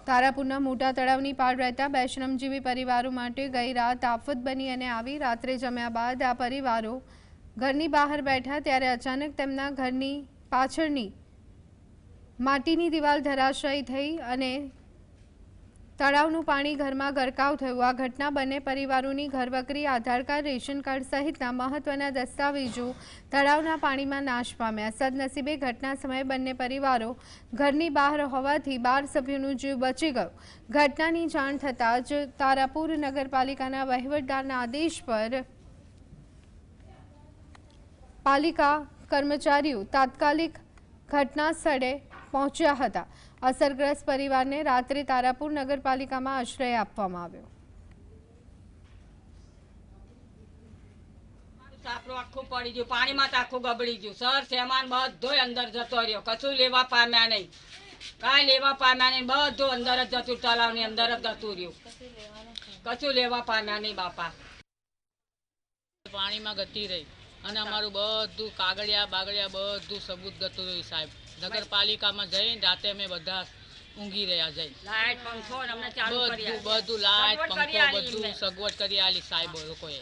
તારાપુરના મોટા તળાવની પાળ રહેતા બે શ્રમજીવી પરિવારો માટે ગઈ રાત આફત બની અને આવી રાત્રે જમ્યા બાદ આ પરિવારો ઘરની બહાર બેઠા ત્યારે અચાનક તેમના ઘરની પાછળની માટીની દિવાલ ધરાશાયી થઈ અને તળાવનું પાણી ઘરમાં ગરકાવ થયું। આ ઘટના બંને પરિવારોની ઘરવકરી, આધાર કાર્ડ, રેશન કાર્ડ સહિતના મહત્વના દસ્તાવેજો તળાવના પાણીમાં નાશ પામ્યા। સદનસીબે ઘટના સમયે બંને પરિવારો ઘરની બહાર હોવાથી 12 સભ્યોનો જીવ બચી ગયો। ઘટનાની જાણ થતાં જ તારાપુર નગરપાલિકાના વહીવટદારના આદેશ પર પાલિકા કર્મચારીઓ તાત્કાલિક ઘટના સ્થળે પહોંચ્યા હતા। અસરગ્રસ્ત પરિવારને રાત્રે તારાપુર નગરપાલિકામાં આશ્રય આપવામાં આવ્યો। સાપડો આખું પડી ગયું, પાણીમાં આખું ગબડી ગયું, સર સામાન બધો અંદર જતો રહ્યો, કશું લેવા પામ્યા નહીં, કાંઈ લેવા પામ્યા નહીં, બધું અંદર જ જતું, તળાવની અંદર જ જતું રહ્યું, કશું લેવા પામ્યા નહીં બાપા। પાણીમાં ગતી રહી અને અમારું બધું કાગળિયા બાગળિયા બધું સબૂત ગતું રહ્યું સાહેબ। નગરપાલિકામાં જઈને રાતે અમે બધા ઊંઘી રહ્યા જઈ, લાઈટ પંખો અમને ચાલુ કરી બધું લાઈટ પંખો બધું સગવડ કરી આલી સાહેબ લોકોએ।